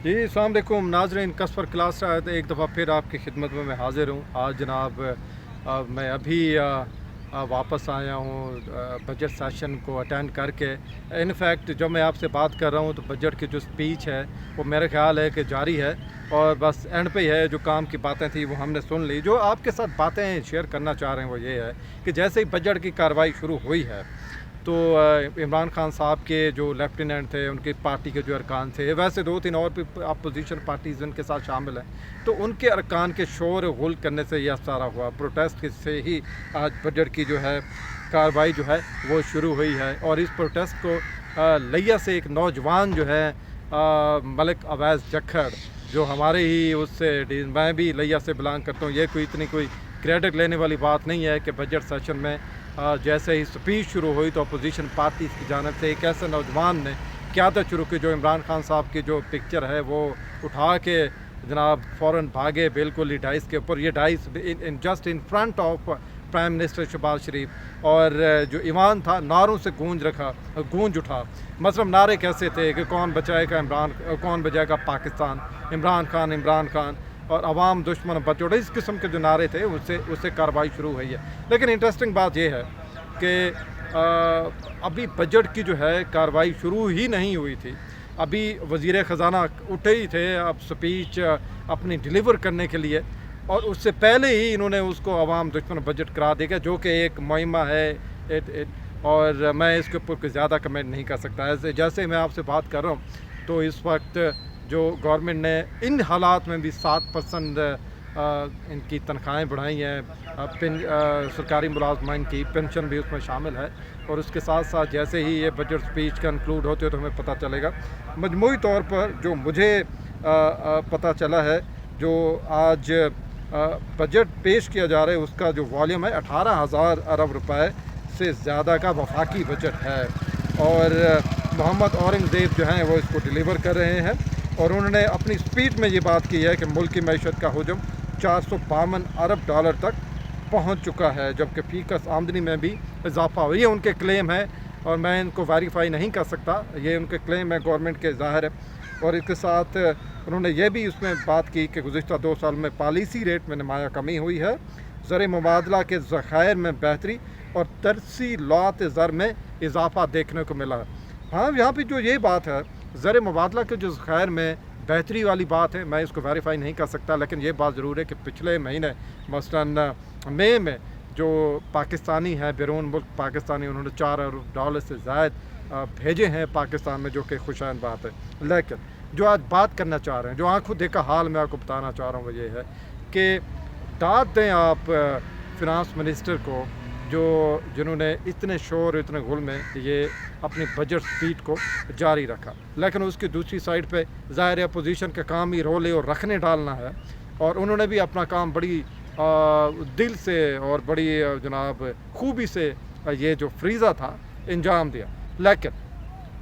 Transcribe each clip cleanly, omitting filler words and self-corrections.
जी अस्सलाम वालेकुम नाज़रीन, कसफर क्लास एक दफ़ा फिर आपकी खिदमत में मैं हाज़िर हूँ। आज जनाब मैं अभी वापस आया हूँ बजट सेशन को अटेंड करके। इनफैक्ट जब मैं आपसे बात कर रहा हूँ तो बजट की जो स्पीच है वो मेरा ख़्याल है कि जारी है और बस एंड पे ही है। जो काम की बातें थी वो हमने सुन ली। जो आपके साथ बातें शेयर करना चाह रहे हैं वो ये है कि जैसे ही बजट की कार्रवाई शुरू हुई है तो इमरान खान साहब के जो लेफ्टिनेंट थे, उनकी पार्टी के जो अरकान थे, वैसे 2-3 और भी अपोजिशन पार्टीज़ उनके साथ शामिल हैं, तो उनके अरकान के शोर गुल करने से यह सारा हुआ। प्रोटेस्ट से ही आज बजट की जो है कार्रवाई जो है वो शुरू हुई है। और इस प्रोटेस्ट को लिया से एक नौजवान जो है मलिक अवैस जखड़, जो हमारे ही उससे, मैं भी लिया से बिलोंग करता हूँ, ये कोई इतनी कोई क्रेडिट लेने वाली बात नहीं है कि बजट सेशन में जैसे ही स्पीच शुरू हुई तो अपोजिशन पार्टीज़ की जानिब से एक ऐसे नौजवान ने क़यादत शुरू की जो इमरान खान साहब की जो पिक्चर है वो उठा के जनाब फ़ौरन भागे बिल्कुल ही डाइस के ऊपर। ये dice just in front of prime minister Shehbaz Sharif. और जो ईवान था नारों से गूंज उठा। मतलब नारे कैसे थे कि कौन बचाएगा इमरान, कौन बचाएगा पाकिस्तान, इमरान खान, इमरान खान, और अवाम दुश्मन बचोड़, इस किस्म के जो नारे थे उससे कार्रवाई शुरू हुई है। लेकिन इंटरेस्टिंग बात यह है कि अभी बजट की जो है कार्रवाई शुरू ही नहीं हुई थी। अभी वज़ीर ख़जाना उठे ही थे अब स्पीच अपनी डिलीवर करने के लिए, और उससे पहले ही इन्होंने उसको अवाम दुश्मन बजट करार दिया, जो कि एक मुहिमा है। और मैं इसके ऊपर कोई ज़्यादा कमेंट नहीं कर सकता। ऐसे जैसे मैं आपसे बात कर रहा हूँ तो इस वक्त जो गवर्नमेंट ने इन हालात में भी 7% इनकी तनख्वाहें बढ़ाई हैं। सरकारी मुलाजमीन की पेंशन भी उसमें शामिल है। और उसके साथ साथ जैसे ही ये बजट स्पीच कंक्लूड होते हो तो हमें पता चलेगा। मजमूई तौर पर जो मुझे पता चला है, जो आज बजट पेश किया जा रहा है उसका जो वॉल्यूम है 18,000 अरब रुपए से ज़्यादा का वफाकी बजट है। और मोहम्मद औरंगज़ेब जो हैं वो इसको डिलीवर कर रहे हैं। और उन्होंने अपनी स्पीच में ये बात की है कि मुल्क की मैशत का हजम 452 अरब डॉलर तक पहुंच चुका है, जबकि फ़ीकस आमदनी में भी इजाफा हुआ। ये उनके क्लेम है और मैं इनको वेरीफाई नहीं कर सकता, ये उनके क्लेम है गवर्नमेंट के, ज़ाहिर है। और इसके साथ उन्होंने ये भी उसमें बात की कि गुज़िश्ता 2 साल में पॉलिसी रेट में नुमाया कमी हुई है, ज़र मुबादला के ज़खायर में बेहतरी और तरसीलात ज़र में इजाफा देखने को मिला है। हाँ, यहाँ पर जो ये बात है ज़र मुबादला के जो ज़खायर में बेहतरी वाली बात है, मैं इसको वेरीफाई नहीं कर सकता। लेकिन ये बात ज़रूर है कि पिछले महीने मसलन मई में जो पाकिस्तानी है, बैरून मुल्क पाकिस्तानी, उन्होंने 4 अरब डॉलर से ज़ायद भेजे हैं पाकिस्तान में, जो कि खुशाइन बात है। लेकिन जो आज बात करना चाह रहे हैं, जो आँखों देखा हाल मैं आपको बताना चाह रहा हूँ वो ये है कि दाद दें आप फिनांस मिनिस्टर को, जिन्होंने इतने शोर इतने गुल में ये अपनी बजट स्पीच को जारी रखा। लेकिन उसकी दूसरी साइड पे ज़ाहिर है अपोजिशन का काम ही रोले और रखने डालना है, और उन्होंने भी अपना काम बड़ी दिल से और बड़ी जनाब खूबी से ये जो फ्रीज़ा था अंजाम दिया। लेकिन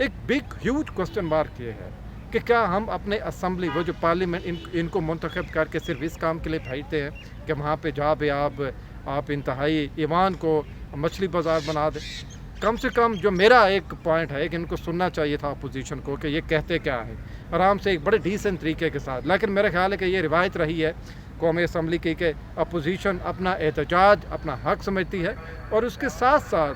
एक बिग ह्यूज क्वेश्चन मार्क ये है कि क्या हम अपने असम्बली, वो जो पार्लियामेंट, इनको मुंतखब करके सिर्फ इस काम के लिए भेजते हैं कि वहाँ पे जा भी आप इंतहाई ईवान को मछली बाज़ार बना दें? कम से कम जो मेरा एक पॉइंट है कि इनको सुनना चाहिए था अपोजिशन को कि ये कहते क्या है, आराम से एक बड़े डिसेंट तरीके के साथ। लेकिन मेरा ख्याल है कि ये रिवायत रही है कौमी असम्बली की कि अपोजिशन अपना एहतजाज अपना हक समझती है, और उसके साथ साथ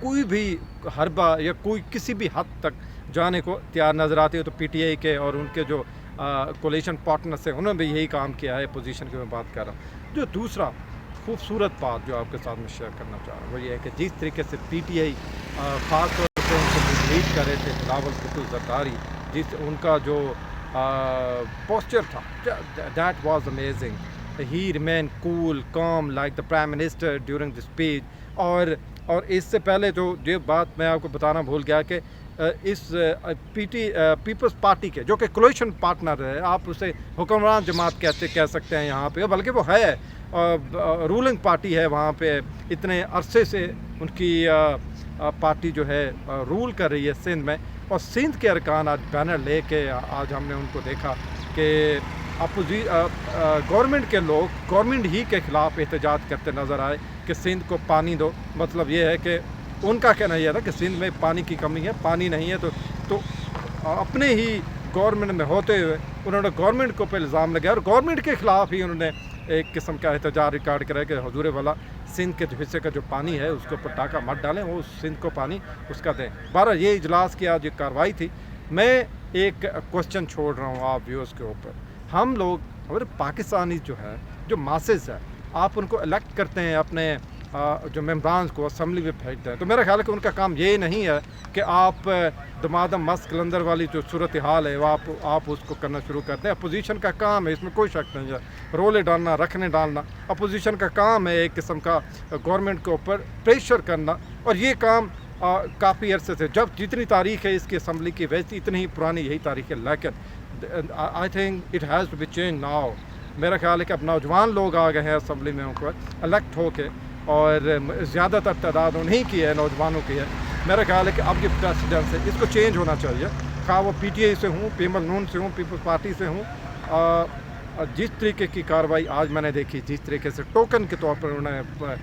कोई भी हरबा या कोई किसी भी हद तक जाने को तैयार नज़र आती है। तो PTI के और उनके जो कोलिशन पार्टनर्स हैं उन्होंने भी यही काम किया है, अपोजिशन की मैं बात कर रहा हूँ। जो दूसरा खूबसूरत बात जो आपके साथ में शेयर करना चाह रहा हूँ वो ये है कि जिस तरीके से PTI ख़ास तौर पर उनको लीड कर रहे थे बिलावल भुट्टो ज़रदारी, जिस उनका जो पोस्चर था, that was amazing. He remain cool calm like the prime minister during the speech. और इससे पहले जो ये बात मैं आपको बताना भूल गया कि इस पीपल्स पार्टी के, जो कि कोलिशन पार्टनर है, आप उसे हुक्मरान जमात कह सकते हैं यहाँ पे, बल्कि वो है रूलिंग पार्टी है वहाँ पे। इतने अरसे से उनकी पार्टी जो है रूल कर रही है सिंध में, और सिंध के अरकान आज बैनर लेके आज हमने उनको देखा कि गवर्नमेंट के लोग गवर्नमेंट ही के ख़िलाफ़ एहतजाज करते नज़र आए कि सिंध को पानी दो। मतलब ये है कि उनका कहना यह था कि सिंध में पानी की कमी है, पानी नहीं है तो अपने ही गवर्नमेंट में होते हुए उन्होंने गवर्नमेंट के ऊपर इल्ज़ाम लगाया और गवर्नमेंट के ख़िलाफ़ ही उन्होंने एक किस्म का एहतजाज रिकॉर्ड करा कि हुजूर वाला सिंध के हिस्से का जो पानी है उसके ऊपर टाका मत डालें, वो सिंध को पानी उसका दें। बहरहाल ये इजलास की आज एक कार्रवाई थी। मैं एक क्वेश्चन छोड़ रहा हूँ आप व्यूअर्स के ऊपर। हम लोग हमारे पाकिस्तानी जो है, जो मासेस है, आप उनको इलेक्ट करते हैं, अपने जो मेम्बरान को असम्बली में भेजते हैं, तो मेरा ख्याल है कि उनका काम ये नहीं है कि आप दमादम मस्त कलंदर वाली जो सूरत हाल है वो आप उसको करना शुरू करते हैं। अपोजिशन का काम है, इसमें कोई शक नहीं है, रोले डालना, रखने डालना अपोजिशन का काम है, एक किस्म का गवर्नमेंट के ऊपर प्रेशर करना। और ये काम काफ़ी अरसे से, जब जितनी तारीख है इसकी असम्बली की वैसी इतनी ही पुरानी यही तारीख है, लेकिन I think it has to be change now. मेरा ख्याल है कि अब नौजवान लोग आ गए हैं असम्बली में उनको इलेक्ट होके, और ज़्यादातर तादाद उन्हीं की है, नौजवानों की है। मेरा ख्याल है कि अब ये प्रेसिडेंस है, इसको चेंज होना चाहिए, खा वो PTI से हूँ, पीपल नून से हूँ, पीपल्स पार्टी से हूँ। जिस तरीके की कार्रवाई आज मैंने देखी, जिस तरीके से टोकन के तौर पर उन्होंने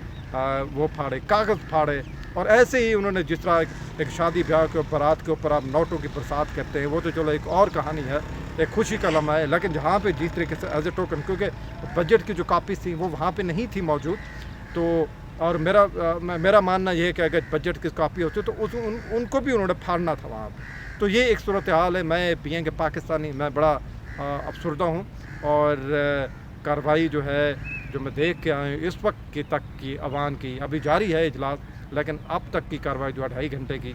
वो फाड़े, कागज़ फाड़े, और ऐसे ही उन्होंने जिस तरह एक शादी ब्याह के बारात के ऊपर आप नोटों की बरसात करते हैं, वो तो चलो एक और कहानी है, एक खुशी का लम्हा है। लेकिन जहाँ पे जिस तरीके से एज ए टोकन, क्योंकि बजट की जो कापीज़ थी वो वहाँ पे नहीं थी मौजूद, तो और मेरा मानना ये है कि अगर बजट की कापी होती तो उनको भी उन्होंने फाड़ना था वहाँ पे। तो ये एक सूरत हाल है। मैं बीइंग पाकिस्तानी मैं बड़ा अफसरदा हूँ, और कार्रवाई जो है जो मैं देख के आया हूँ इस वक्त की तक की अवान की, अभी जारी है इजलास, लेकिन अब तक की कार्रवाई जो 2.5 घंटे की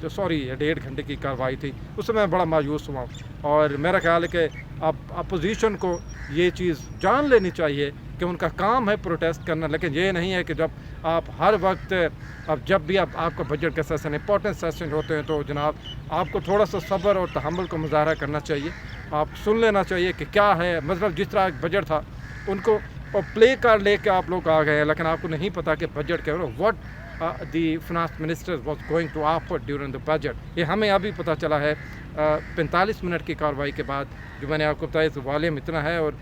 जो 1.5 घंटे की कार्रवाई थी, उससे मैं बड़ा मायूस हुआ। और मेरा ख्याल है कि अब अपोजिशन को ये चीज़ जान लेनी चाहिए कि उनका काम है प्रोटेस्ट करना, लेकिन ये नहीं है कि जब आप हर वक्त, अब जब भी आपका बजट के सेशन, इंपॉर्टेंट सेशन होते हैं, तो जनाब आपको थोड़ा सा सब्र और तहम्मुल का मुजाहरा करना चाहिए। आप सुन लेना चाहिए कि क्या है, मतलब जिस तरह बजट था उनको और प्ले कार्ड लेके आप लोग आ गए हैं, लेकिन आपको नहीं पता कि बजट क्या है, what the finance minister was going to offer during the budget. ये हमें अभी पता चला है 45 मिनट की कार्रवाई के बाद। जो मैंने आपको बताया तो वॉल्यूम इतना है, और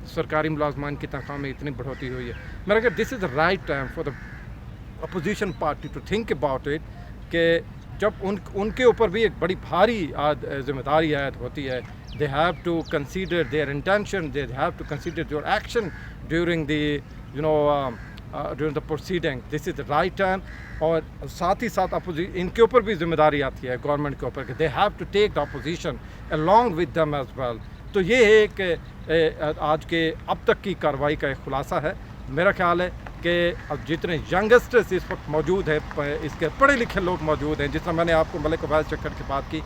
सरकारी मुलाजमान की तनख्वाह में इतनी बढ़ोतरी हुई है। मेरा ख्याल this is the right time for the opposition party to think about it, कि जब उनके ऊपर भी एक बड़ी भारी जिम्मेदारी आयद होती है। They have to consider their intention, they have to consider your action during the during the proceeding. This is the right time. और साथ ही साथ इनके ऊपर भी जिम्मेदारी आती है गवर्नमेंट के ऊपर कि they have to take the opposition along with them as well. तो ये है कि आज के अब तक की कार्रवाई का एक खुलासा है। मेरा ख्याल है कि अब जितने यंगस्टर्स इस वक्त मौजूद है, इसके पढ़े लिखे लोग मौजूद हैं, जिस तरह मैंने आपको मलिक अब्बास चक्कर की बात की,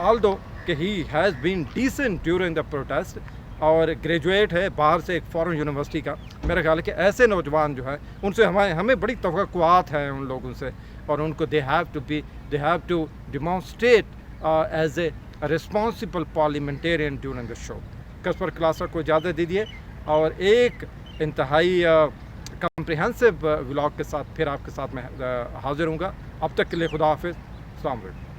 ऑल्दो कि he has been decent during the protest, और ग्रेजुएट है बाहर से एक फॉरेन यूनिवर्सिटी का। मेरा ख्याल है कि ऐसे नौजवान जो हैं उनसे हमें बड़ी तवक्कुआत हैं उन लोगों से, और उनको they have to demonstrate as a responsible parliamentarian during the show. कसपर क्लासा को इजाज़त दीजिए, और एक इंतहाई कम्प्रिहेंसिव व्लॉग के साथ फिर आपके साथ मैं हाजिर हूँगा। अब तक के लिए खुदा हाफिज़, अस्सलाम वालेकुम।